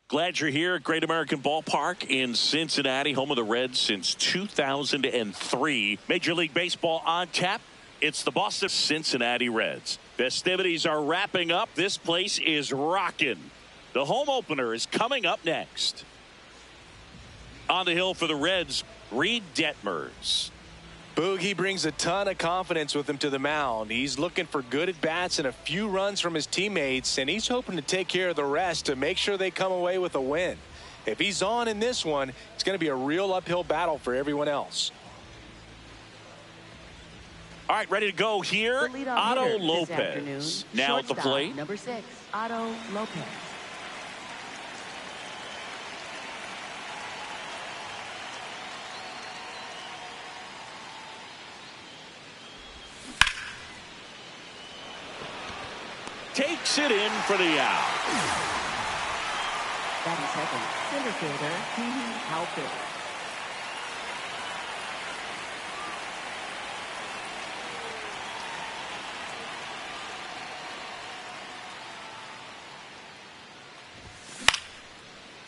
Glad you're here at Great American Ballpark in Cincinnati, home of the Reds since 2003. Major League Baseball on tap. It's the Boston Cincinnati Reds. Festivities are wrapping up. This place is rocking. The home opener is coming up next. On the hill for the Reds, Reed Detmers. Boogie brings a ton of confidence with him to the mound. He's looking for good at-bats and a few runs from his teammates, and he's hoping to take care of the rest to make sure they come away with a win. If he's on in this one, it's going to be a real uphill battle for everyone else. All right, ready to go here. Otto Lopez now at the plate. Number 6, Otto Lopez. Takes it in for the out. Batting second, center fielder, Halpert.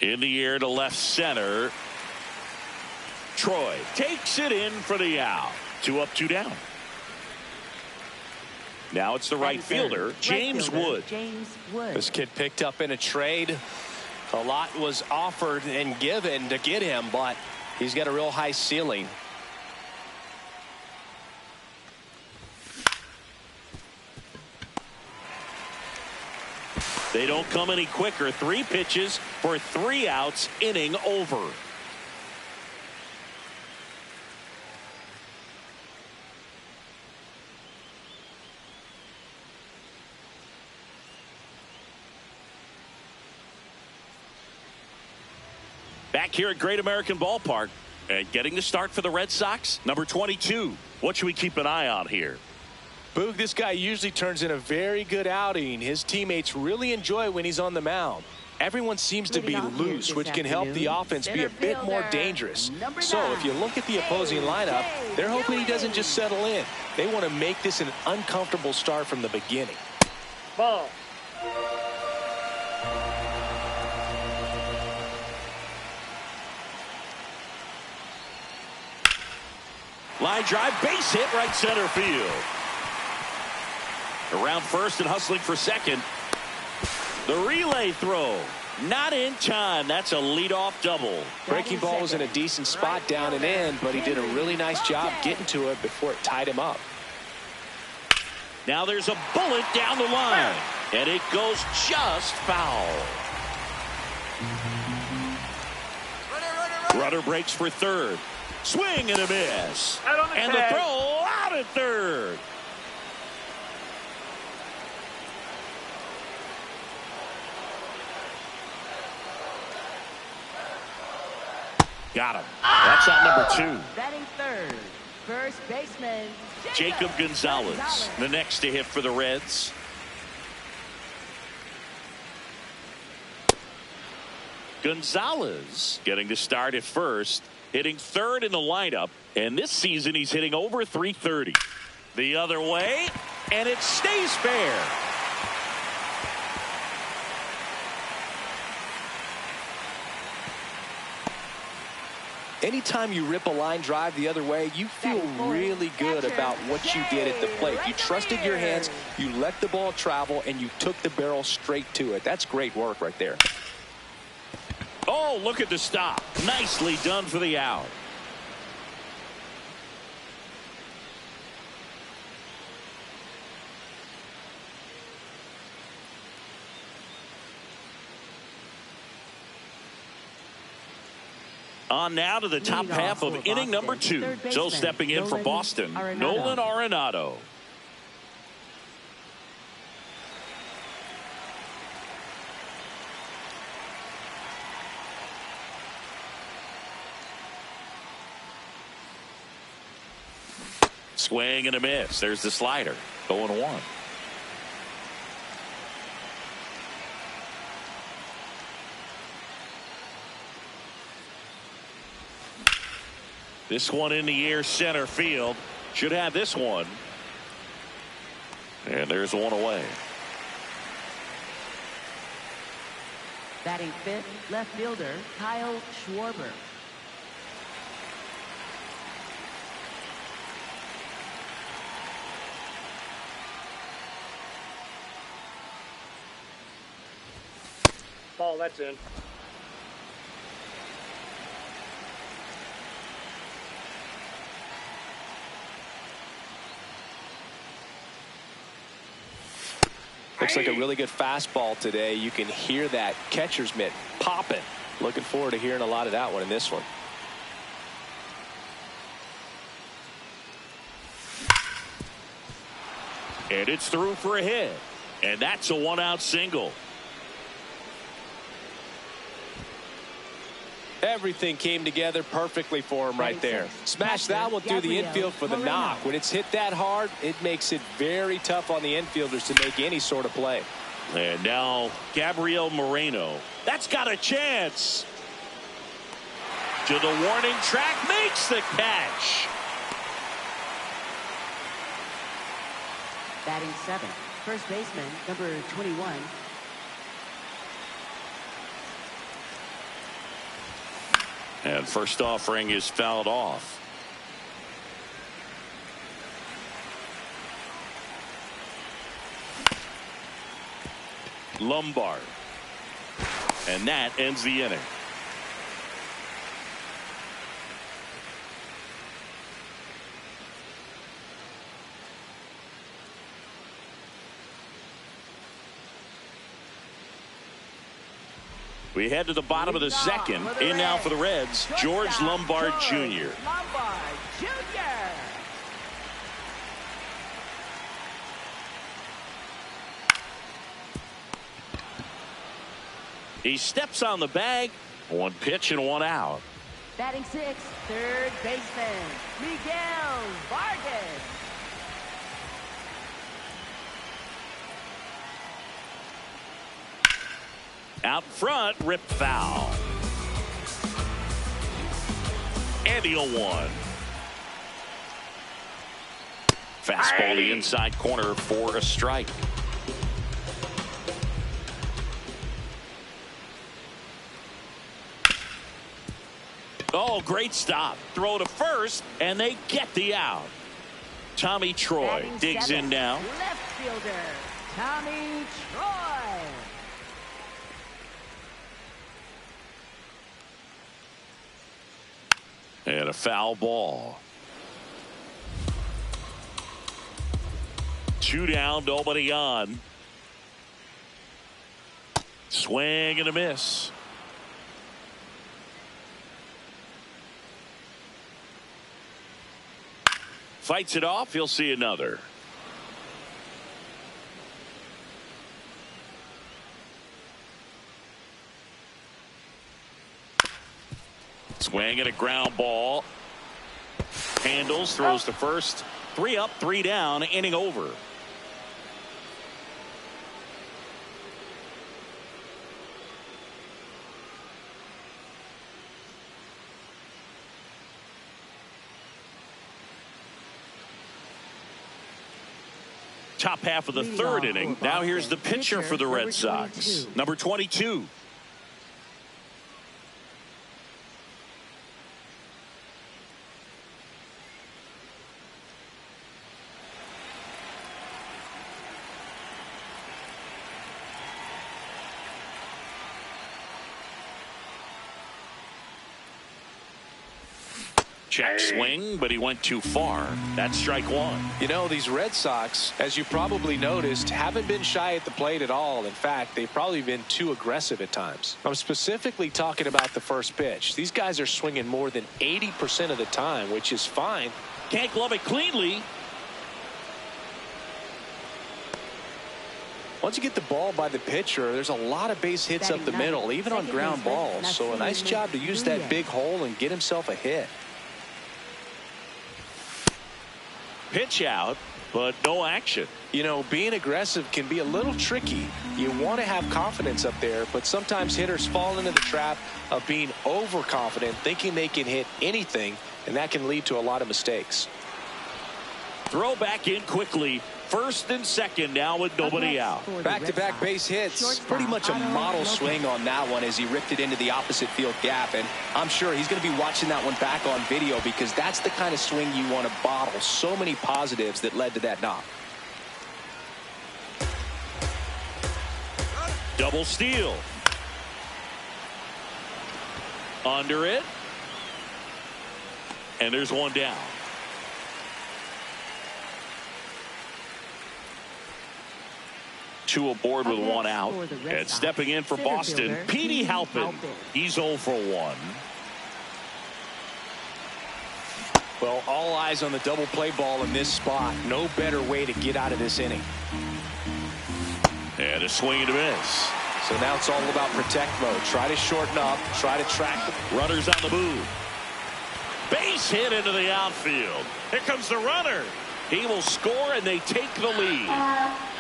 In the air to left center. Troy takes it in for the out. 2 up, 2 down. Now it's the right fielder, James Wood. This kid picked up in a trade. A lot was offered and given to get him, but he's got a real high ceiling. They don't come any quicker. 3 pitches for 3 outs, inning over. Back here at Great American Ballpark and getting the start for the Red Sox, number 22. What should we keep an eye on here? Boog, this guy usually turns in a very good outing. His teammates really enjoy when he's on the mound. Everyone seems to be loose, which can help the offense be a bit more dangerous. So if you look at the opposing lineup, they're hoping he doesn't just settle in. They want to make this an uncomfortable start from the beginning. Ball. Line drive, base hit, right center field. Around first and hustling for second. The relay throw, not in time. That's a leadoff double. Breaking ball was in a decent spot down and in, but he did a really nice job getting to it before it tied him up. Now there's a bullet down the line, and it goes just foul. Runner breaks for third. Swing and a miss. And the throw out at third. Got him. That's out number 2. Batting third, first baseman, Jacob Gonzalez, the next to hit for the Reds. Gonzalez getting the start at first, hitting third in the lineup, and this season he's hitting over 330. The other way, and it stays fair. Anytime you rip a line drive the other way, you feel really good about what you did at the plate. You trusted your hands, you let the ball travel, and you took the barrel straight to it. That's great work right there. Oh, look at the stop. Nicely done for the out. On now to the top half of inning number 2. So stepping in for Boston, Nolan Arenado. Swing and a miss. There's the slider. 0-1. This one in the air, center field. Should have this one. And there's one away. Batting fifth, left fielder Kyle Schwarber. Ball, that's in. Looks like a really good fastball today. You can hear that catcher's mitt popping. Looking forward to hearing a lot of that one in this one. And it's through for a hit. And that's a one-out single. Everything came together perfectly for him right there. Smash that one through the infield for the knock. When it's hit that hard, it makes it very tough on the infielders to make any sort of play. And now Gabriel Moreno. That's got a chance. To the warning track, makes the catch. Batting seventh, first baseman number 21. And first offering is fouled off. Lombard. And that ends the inning. We head to the bottom of the second. In now for the Reds, George Lombard Jr. Lombard Jr. He steps on the bag. One pitch and one out. Batting sixth, third baseman Miguel Vargas. Out front, ripped foul. And the 0-1. Fastball the inside corner for a strike. Oh, great stop. Throw to first, and they get the out. Tommy Troy digs in now. Left fielder Tommy Troy. And a foul ball. 2 down, nobody on. Swing and a miss. Fights it off. He'll see another. Swing and a ground ball. Handles, throws to first. 3 up, 3 down, inning over. Top half of the third inning. Now here's the pitcher for the Red Sox, number 22. Check swing, but he went too far. That's strike one. You know, these Red Sox, as you probably noticed, haven't been shy at the plate at all. In fact, they've probably been too aggressive at times. I'm specifically talking about the first pitch. These guys are swinging more than 80% of the time, which is fine. Can't glove it cleanly. Once you get the ball by the pitcher, there's a lot of base hits up the middle, even on ground balls. So a nice job to use that big hole and get himself a hit. Pitch out, but no action. You know, being aggressive can be a little tricky. You want to have confidence up there, but sometimes hitters fall into the trap of being overconfident, thinking they can hit anything, and that can lead to a lot of mistakes. Throw back in quickly. First and second now with nobody out. Back-to-back base hits. Pretty much a model swing on that one as he ripped it into the opposite field gap. And I'm sure he's going to be watching that one back on video because that's the kind of swing you want to bottle. So many positives that led to that knock. Double steal. Under it. And there's one down. Two aboard with one out. And stepping in for Boston, Petey Halpin. He's 0 for 1. Well, all eyes on the double play ball in this spot. No better way to get out of this inning. And a swing and a miss. So now it's all about protect mode. Try to shorten up. Try to track the runners on the move. Base hit into the outfield. Here comes the runner. He will score and they take the lead.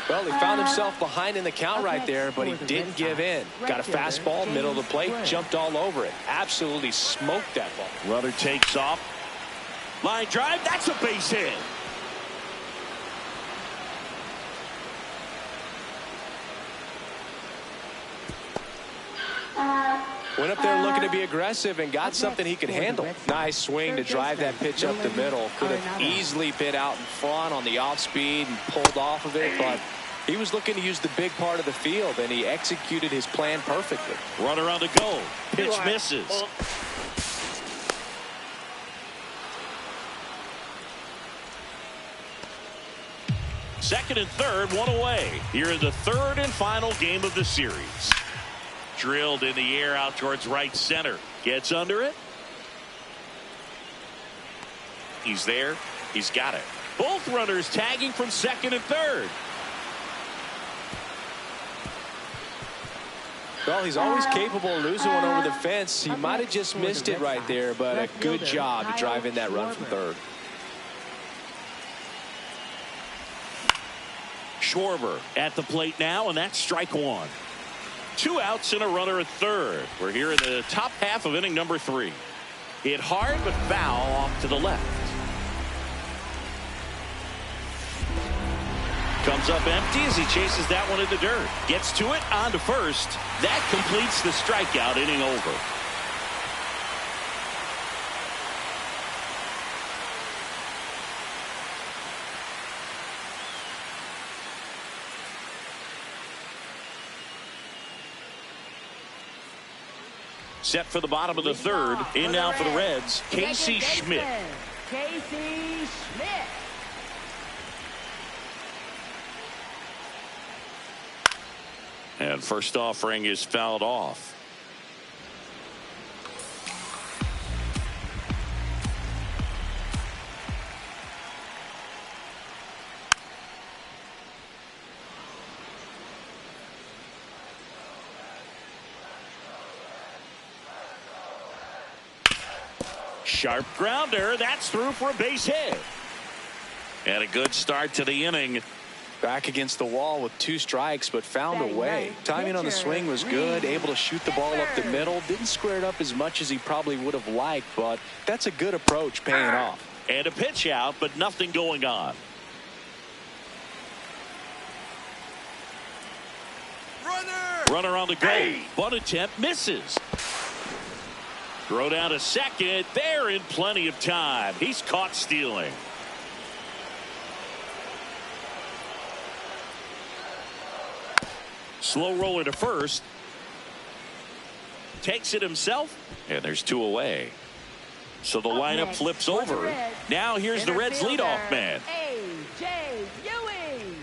Well, he found himself behind in the count right there, but he didn't give in. Got a fastball, middle of the plate, jumped all over it. Absolutely smoked that ball. Runner takes off. Line drive, that's a base hit. Went up there looking to be aggressive and got something he could handle. Nice swing to drive that pitch up the middle. Could have easily been out in front on the off speed and pulled off of it, but he was looking to use the big part of the field, and he executed his plan perfectly. Runner on the go. Pitch misses. Second and third, one away. Here in the third and final game of the series. Drilled in the air out towards right center. Gets under it. He's there. He's got it. Both runners tagging from second and third. Well, he's always capable of losing one over the fence. He might have just missed it right there, but a good job to drive in that run from third. Schwarber at the plate now, and that's strike one. 2 outs and a runner at third. We're here in the top half of inning number 3. Hit hard but foul off to the left. Comes up empty as he chases that one in the dirt. Gets to it, on to first. That completes the strikeout, inning over. Set for the bottom of the third. In now for the Reds, Casey Schmidt. Casey Schmidt. And first offering is fouled off. Sharp grounder. That's through for a base hit. And a good start to the inning. Back against the wall with 2 strikes, but found a way. Timing on the swing was good. Able to shoot the ball up the middle. Didn't square it up as much as he probably would have liked, but that's a good approach, paying off. And a pitch out, but nothing going on. Runner on the go. Bunt attempt misses. Throw down to second. They're in plenty of time. He's caught stealing. Slow roller to first. Takes it himself. And there's 2 away. So the lineup flips over. Now here's the Reds leadoff man. A.J. Ewing.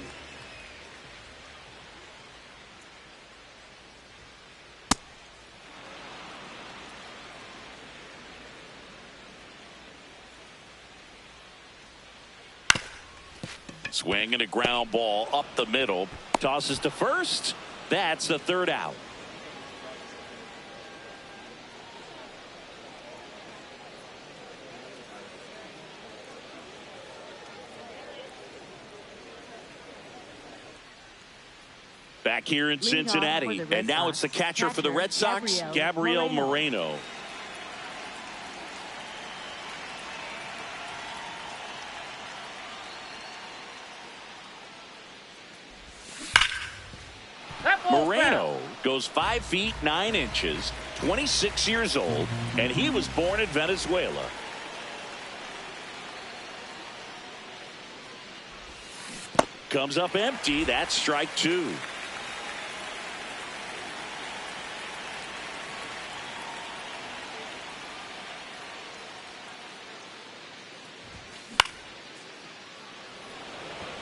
Swing and a ground ball up the middle. Tosses to first. That's the third out. Back here in Cincinnati. And now it's the catcher for the Red Sox, Gabriel Moreno. Moreno goes 5 feet 9 inches, 26 years old, and he was born in Venezuela. Comes up empty. That's strike 2.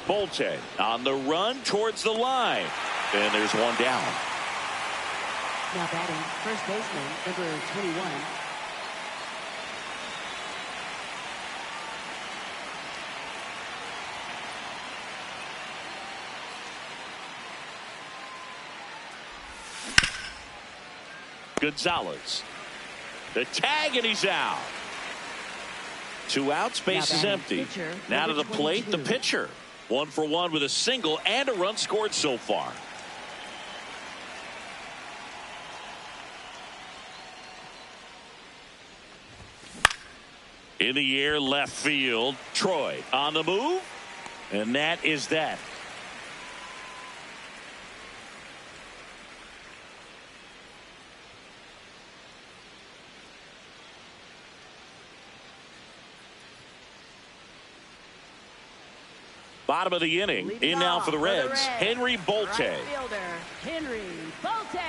Bolte on the run towards the line. And there's one down. Now batting, first baseman, number 21. Gonzalez. The tag, and he's out. 2 outs, base is empty. Now to the plate, the pitcher. 1 for 1 with a single and a run scored so far. In the air, left field. Troy on the move. And that is that. Bottom of the inning. In now for the Reds, Henry Bolte. Right fielder, Henry Bolte.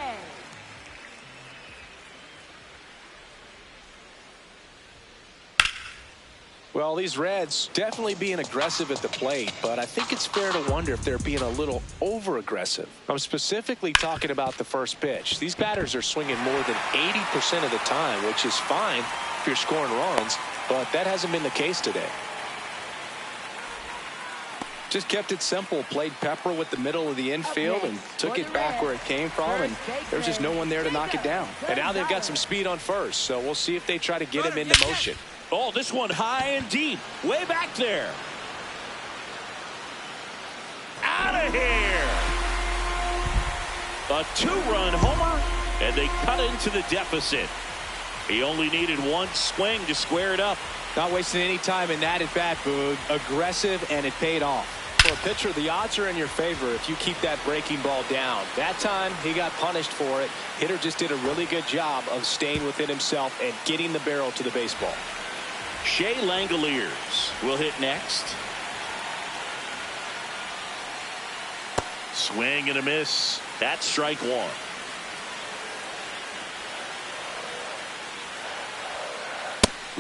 Well, these Reds definitely being aggressive at the plate, but I think it's fair to wonder if they're being a little over-aggressive. I'm specifically talking about the first pitch. These batters are swinging more than 80% of the time, which is fine if you're scoring runs, but that hasn't been the case today. Just kept it simple, played pepper with the middle of the infield and took it back where it came from, and there's just no one there to knock it down. And now they've got some speed on first, so we'll see if they try to get him into motion. Oh, this one high and deep, way back there. Out of here. A 2-run homer, and they cut into the deficit. He only needed 1 swing to square it up. Not wasting any time in that at bat, Boog. Aggressive, and it paid off. For a pitcher, the odds are in your favor if you keep that breaking ball down. That time, he got punished for it. Hitter just did a really good job of staying within himself and getting the barrel to the baseball. Shea Langoliers will hit next. Swing and a miss. That's strike 1.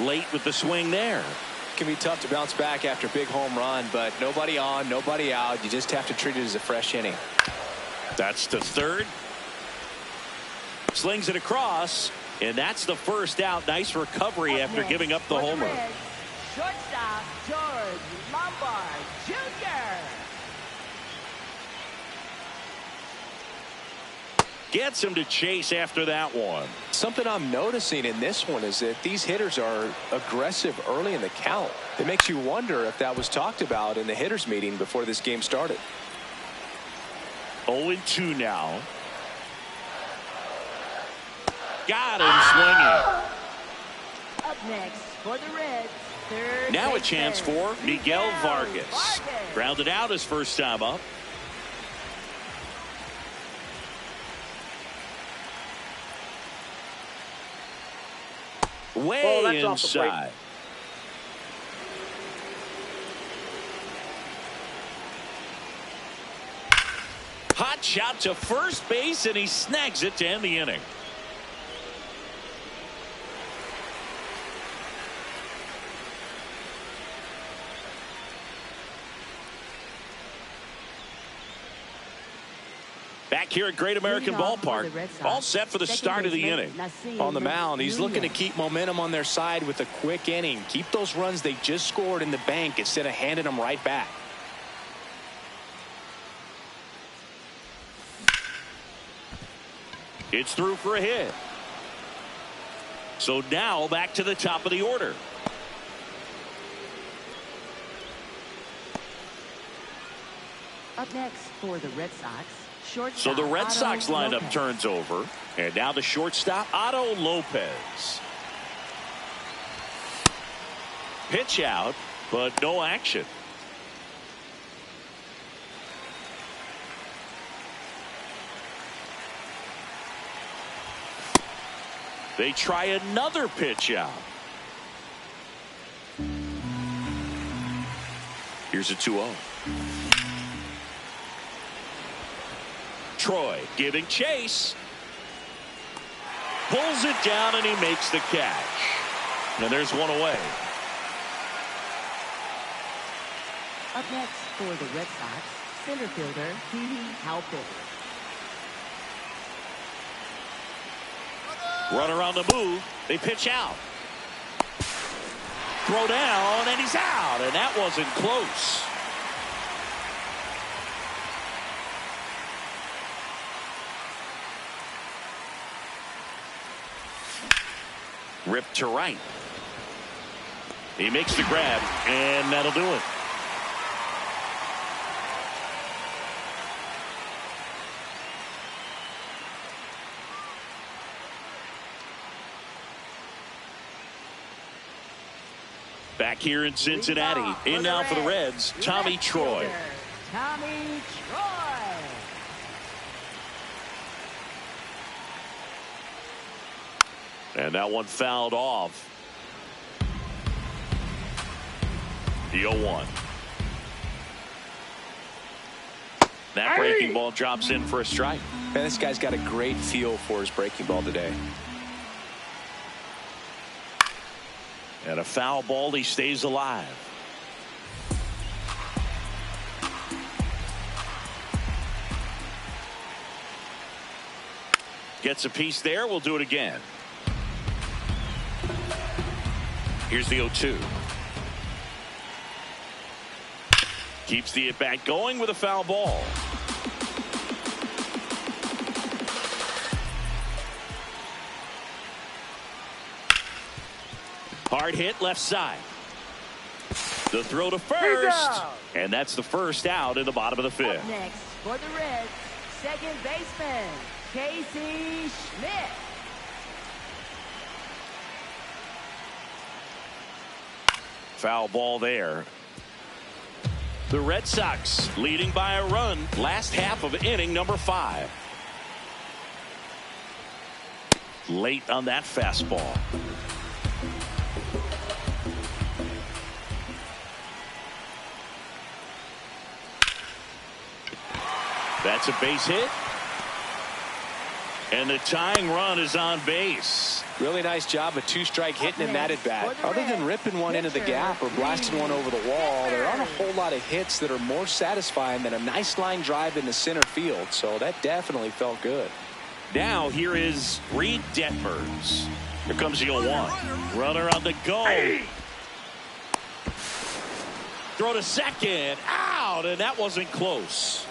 Late with the swing there. It can be tough to bounce back after a big home run, but nobody on, nobody out. You just have to treat it as a fresh inning. That's the third. Slings it across, and that's the first out. Nice recovery after giving up the homer. Shortstop George Lombard Jr. Gets him to chase after that one. Something I'm noticing in this one is that these hitters are aggressive early in the count. It makes you wonder if that was talked about in the hitters meeting before this game started. 0-2 now. Got him swinging. Up next for the Reds, third Now a baseman, chance for Miguel Vargas. Grounded out his first time up. Way inside. Hot shot to first base, and he snags it to end the inning. Back here at Great American Ballpark, all set for the start of the inning. On the mound, he's looking to keep momentum on their side with a quick inning. Keep those runs they just scored in the bank instead of handing them right back. It's through for a hit. So now back to the top of the order. Up next for the Red Sox, shortstop. So the Red Sox lineup Lopez. turns over, and now the shortstop, Otto Lopez. Pitch out, but no action. They try another pitch out. Here's a 2-0. Troy giving chase. Pulls it down and he makes the catch. And there's one away. Up next for the Red Sox, center fielder xCAUTIOUS. Runner on the move. They pitch out. Throw down and he's out. And that wasn't close. Ripped to right. He makes the grab, and that'll do it. Back here in Cincinnati, in now for the Reds, Tommy Troy. Tommy Troy. And that one fouled off. The 0-1. That breaking ball drops in for a strike. Man, this guy's got a great feel for his breaking ball today. And a foul ball, he stays alive. Gets a piece there. We'll do it again. Here's the 0-2. Keeps the at-bat going with a foul ball. Hard hit left side. The throw to first. And that's the first out in the bottom of the fifth. Up next for the Reds, second baseman Casey Schmidt. Foul ball there. The Red Sox leading by a run. Last half of inning number 5. Late on that fastball. That's a base hit. And the tying run is on base. Really nice job of 2-strike hitting in that at bat. Other than ripping one into the gap or blasting one over the wall, there aren't a whole lot of hits that are more satisfying than a nice line drive into center field. So that definitely felt good. Now here is Reed Detmers. Here comes the 0-1. Runner on the go. Throw to second. Out. And that wasn't close.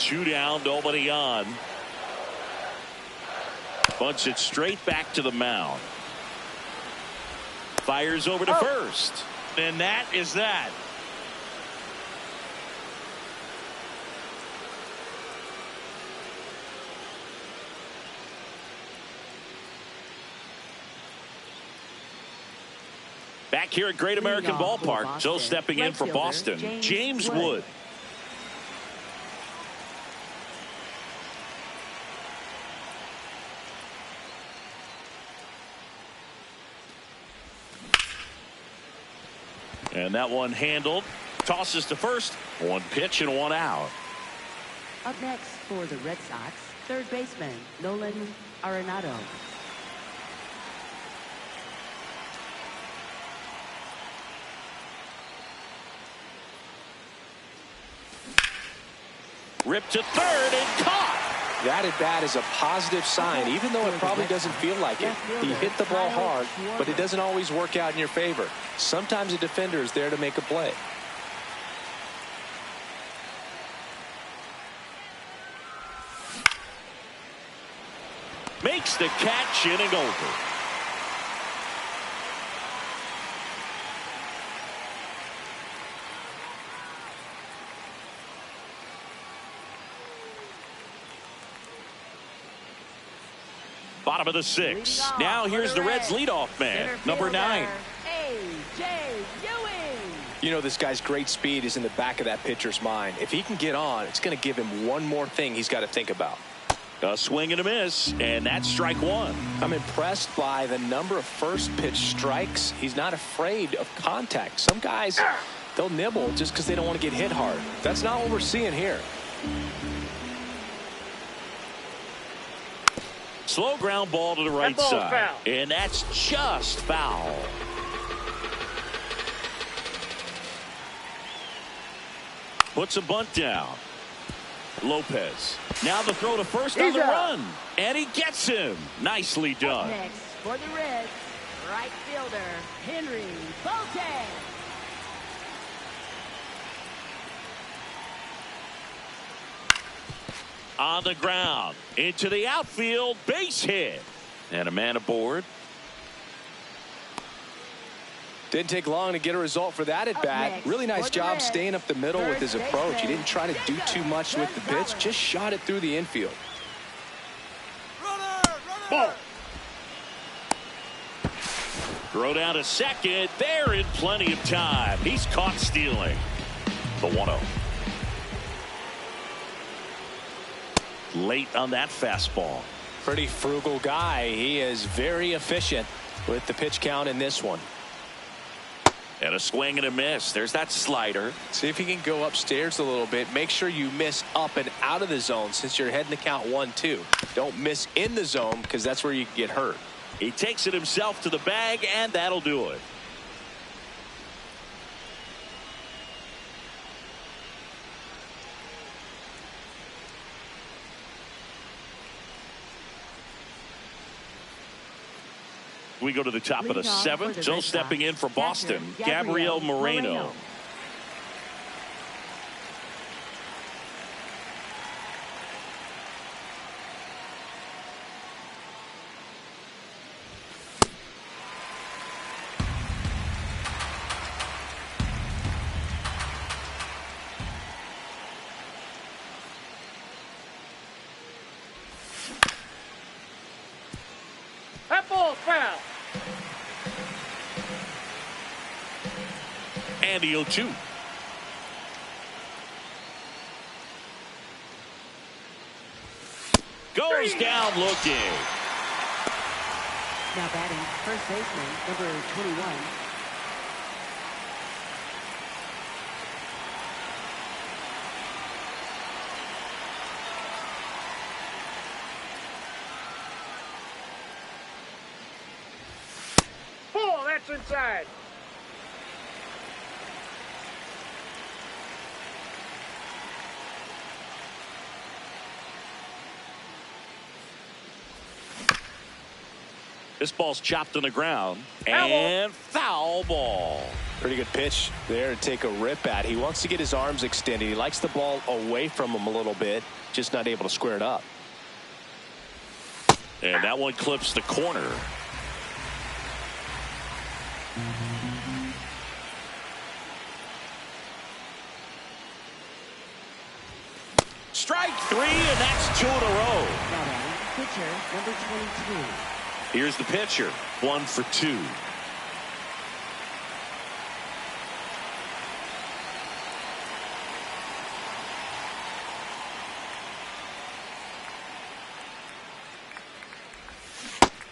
2 down, nobody on. Bunts it straight back to the mound. Fires over to first. And that is that. Back here at Great American Ballpark, so stepping in for Boston, James Wood. And that one handled. Tosses to first. 1 pitch and 1 out. Up next for the Red Sox, third baseman Nolan Arenado. Ripped to third and caught. That at bat is a positive sign, even though it probably doesn't feel like it. He hit the ball hard, but it doesn't always work out in your favor. Sometimes a defender is there to make a play. Makes the catch, inning over. Bottom of the 6th. Now here's the Reds leadoff man, number 9. You know, this guy's great speed is in the back of that pitcher's mind. If he can get on, it's going to give him one more thing he's got to think about. A swing and a miss, and that's strike one. I'm impressed by the number of first pitch strikes. He's not afraid of contact. Some guys, they'll nibble just because they don't want to get hit hard. That's not what we're seeing here. Slow ground ball to the right side. Foul. And that's just foul. Puts a bunt down. Lopez. Now the throw to first on the run. And he gets him. Nicely done. Next for the Reds, right fielder, Henry Bolte. On the ground. Into the outfield. Base hit. And a man aboard. Didn't take long to get a result for that at bat. Really nice job staying up the middle with his approach. He didn't try to do too much with the pitch, just shot it through the infield. Ball. Throw down to second. They're in plenty of time. He's caught stealing. The 1-0. Late on that fastball. Pretty frugal guy. He is very efficient with the pitch count in this one. And a swing and a miss. There's that slider. See if he can go upstairs a little bit. Make sure you miss up and out of the zone since you're heading to count 1-2. Don't miss in the zone because that's where you can get hurt. He takes it himself to the bag, and that'll do it. We go to the top of the seventh. So stepping in for Boston, Gabriel Moreno. That ball's foul. And the 0-2. Goes down looking. Now batting, first baseman, number 21. Ball, that's inside. This ball's chopped on the ground. And foul ball. Pretty good pitch there to take a rip at. He wants to get his arms extended. He likes the ball away from him a little bit, just not able to square it up. And that one clips the corner. Strike three, and that's 2 in a row. Now batting, pitcher, number 22. Here's the pitcher, 1 for 2.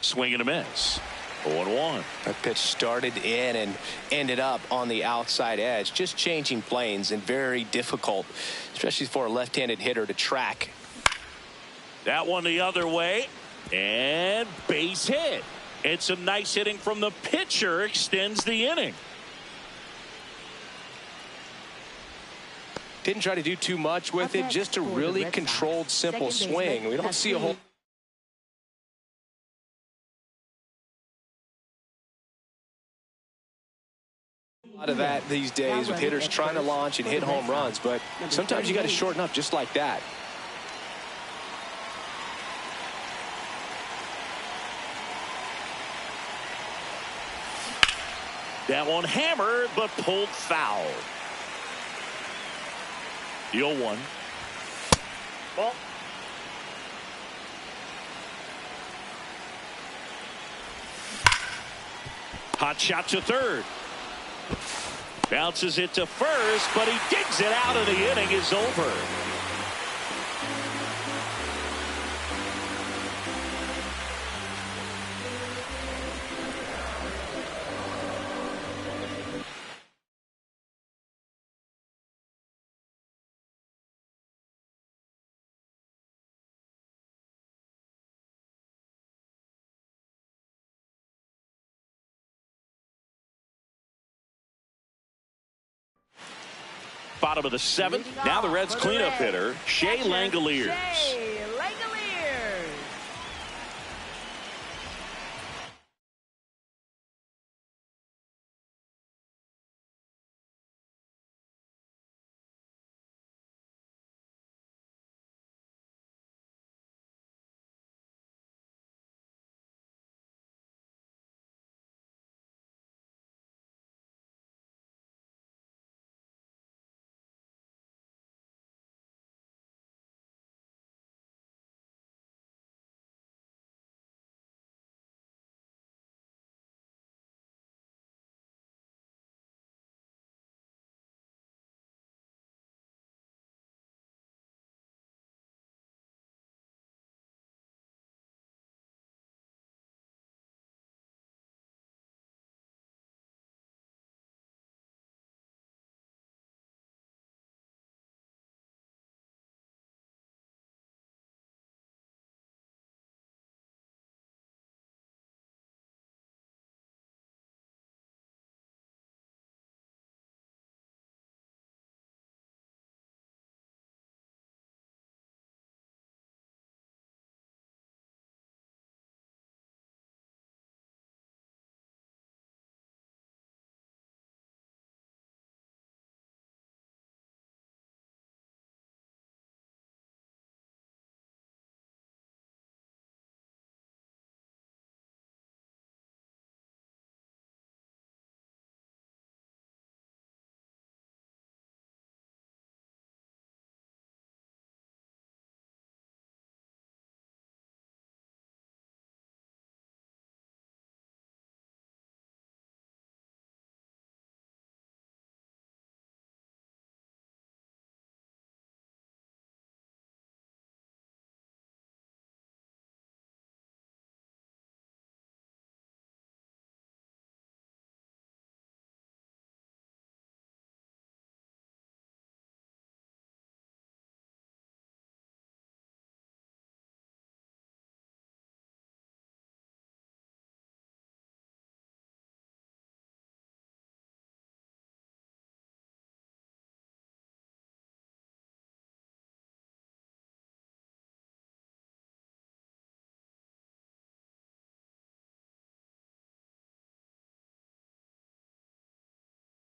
Swing and a miss. 0-1. That pitch started in and ended up on the outside edge, just changing planes, and very difficult, especially for a left-handed hitter to track. That one the other way, and base hit. It's some nice hitting from the pitcher, extends the inning. Didn't try to do too much with it, just a really controlled, simple swing. We don't see a whole lot of that these days with hitters trying to launch and hit home runs, but sometimes you got to shorten up just like that. That one hammered, but pulled foul. The 0-1. Ball. Hot shot to third. Bounces it to first, but he digs it out, and the inning is over. Bottom of the 7th. Now the Reds cleanup hitter, Shea Langoliers.